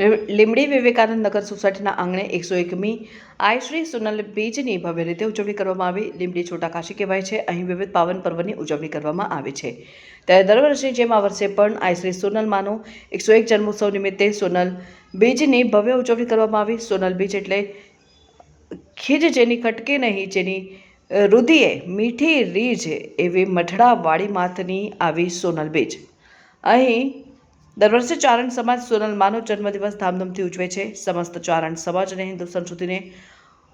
લીંબડી વિવેકાનંદ નગર સોસાયટીના આંગણે 101મી આઈ શ્રી સોનલ બીજની ભવ્ય રીતે ઉજવણી કરવામાં આવી। લીંબડી છોટા કાશી કહેવાય છે। અહીં વિવિધ પાવન પર્વની ઉજવણી કરવામાં આવે છે। ત્યારે દર વર્ષની જેમ આ વર્ષે પણ આઈ શ્રી સોનલ માનો 101 જન્મોત્સવ નિમિત્તે સોનલ બીજની ભવ્ય ઉજવણી કરવામાં આવી। સોનલ બીજ એટલે ખીજ જેની ખટકે નહીં, જેની રુધિએ મીઠી રીજ એવી મઢડાવાળી માતની આવી સોનલ બીજ। અહીં દર વર્ષે ચારણ સમાજ સોનલ માનો જન્મદિવસ ધામધૂમથી ઉજવે છે। સમસ્ત ચારણ સમાજ અને હિન્દુ સંસ્કૃતિને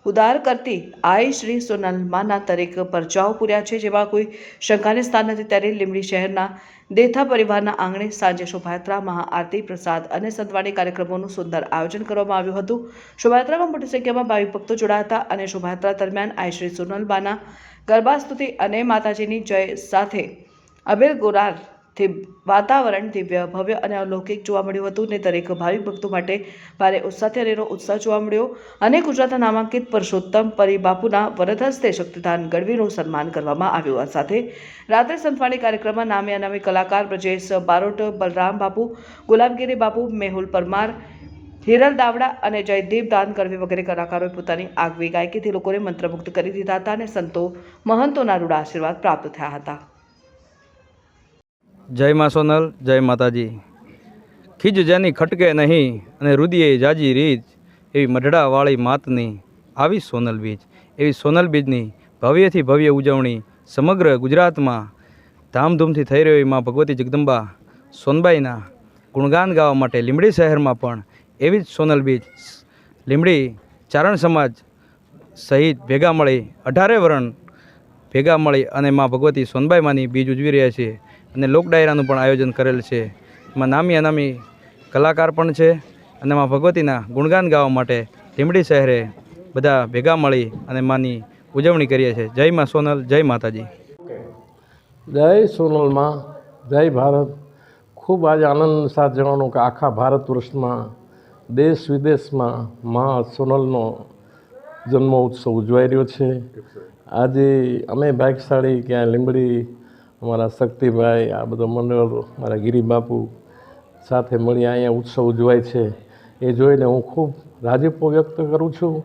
ઉદાર કરતી આઈ શ્રી સોનલ માના દરેક પરચાઓ પૂર્યા છે, જેમાં કોઈ શંકાને સ્થાન નથી। ત્યારે લીંબડી શહેરના દેથા પરિવારના આંગણે સાંજે શોભાયાત્રા, મહાઆરતી, પ્રસાદ અને સંતવાણી કાર્યક્રમોનું સુંદર આયોજન કરવામાં આવ્યું હતું। શોભાયાત્રામાં મોટી સંખ્યામાં ભાવિક ભક્તો જોડાયા હતા અને શોભાયાત્રા દરમિયાન આઈ શ્રી સોનલ માના ગરબા સ્તુતિ અને માતાજીની જય સાથે અબેલ ગોરાર વાતાવરણ દિવ્ય, ભવ્ય અને અલૌકિક જોવા મળ્યું હતું ને દરેક ભાવિક ભક્તો માટે ભારે ઉત્સાહથી અનેરો ઉત્સાહ જોવા મળ્યો અને ગુજરાતના નામાંકિત પરસોત્તમ પરી બાપુના વરદ હસ્તે શક્તિદાન ગઢવીનું સન્માન કરવામાં આવ્યું। આ સાથે રાત્રે સંતવાણી કાર્યક્રમમાં નામી અનામી કલાકાર બ્રજેશ બારોટ, બલરામ બાપુ, ગુલાબગીરી બાપુ, મેહુલ પરમાર, હિરલ દાવડા અને જયદીપ દાન ગઢવી વગેરે કલાકારોએ પોતાની આગવી ગાયકીથી લોકોને મંત્રમુગ્ધ કરી દીધા હતા અને સંતો મહંતોના રૂડા આશીર્વાદ પ્રાપ્ત થયા હતા। જય માં સોનલ, જય માતાજી। ખીજ જેની ખટકે નહીં અને રુદિએ જાજી રીજ એવી મઢડાવાળી માતની આવી સોનલ બીજ। એવી સોનલ બીજની ભવ્યથી ભવ્ય ઉજવણી સમગ્ર ગુજરાતમાં ધામધૂમથી થઈ રહી માં ભગવતી જગદંબા સોનબાઈના ગુણગાન ગાવા માટે લીંબડી શહેરમાં પણ એવી જ સોનલ બીજ લીંબડી ચારણ સમાજ સહિત ભેગા મળી 18 વરણ ભેગા મળી અને માં ભગવતી સોનબાઈ માની બીજ ઉજવી રહ્યા છીએ અને લોક ડાયરાનું પણ આયોજન કરેલ છે। એમાં નામી અનામી કલાકાર પણ છે અને માં ભગવતીના ગુણગાન ગાવા માટે લીંબડી શહેરે બધા ભેગા મળી અને માની ઉજવણી કરીએ છીએ। જય માં સોનલ, જય માતાજી। જય સોનલ માં, જય ભારત। ખૂબ આજે આનંદ સાથે જણાવવાનું કે આખા ભારત વર્ષમાં દેશ વિદેશમાં માં સોનલનો જન્મ ઉત્સવ ઉજવાઈ રહ્યો છે। આજે અમે ભાગ્યશાળી કે લીંબડી અમારા શક્તિભાઈ, આ બધો મંડળ, મારા ગિરિબાપુ સાથે મળી અહીંયા ઉત્સવ ઉજવાય છે એ જોઈને હું ખૂબ રાજીપો વ્યક્ત કરું છું,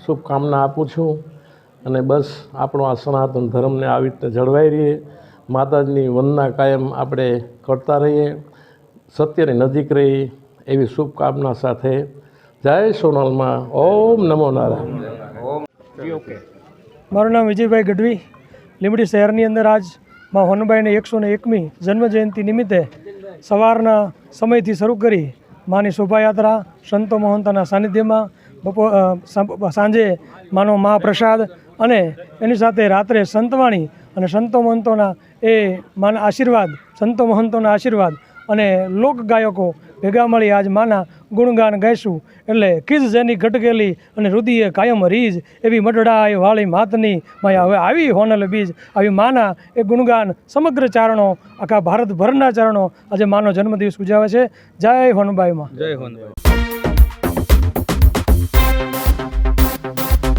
શુભકામના આપું છું અને બસ આપણો આ સનાતન ધર્મને આવી રીતે જળવાઈ રહીએ, માતાજીની વંદના કાયમ આપણે કરતા રહીએ, સત્યની નજીક રહીએ એવી શુભકામના સાથે જય સોનલમાં। ઓમ નમો નારાયણ। મારું નામ વિજયભાઈ ગઢવી। લીંબડી શહેરની અંદર આજ માં હોનબાઈને 101મી જન્મજયંતિ નિમિત્તે સવારના સમયથી શરૂ કરી માની શોભાયાત્રા સંતો મહંતોના સાનિધ્યમાં સાંજે માનો મહાપ્રસાદ અને એની સાથે રાત્રે સંતવાણી અને સંતો મહંતોના એ માના આશીર્વાદ, સંતો મહંતોના આશીર્વાદ અને લોક ગાયકો ભેગા મળી આજ માના ગુણગાન ગાઈશું। એટલે ખીજ જેની ઘટકેલી અને રુદિએ કાયમ રીજ એવી મઢડાએ વાળી માતની માયા હવે આવી હોનલ બીજ આવી માના એ ગુણગાન સમગ્ર ચારણો, આખા ભારતભરના ચારણો આજે માનો જન્મદિવસ ઉજવે છે। જય હોનબાઈ માં, જય હોનબાઈ।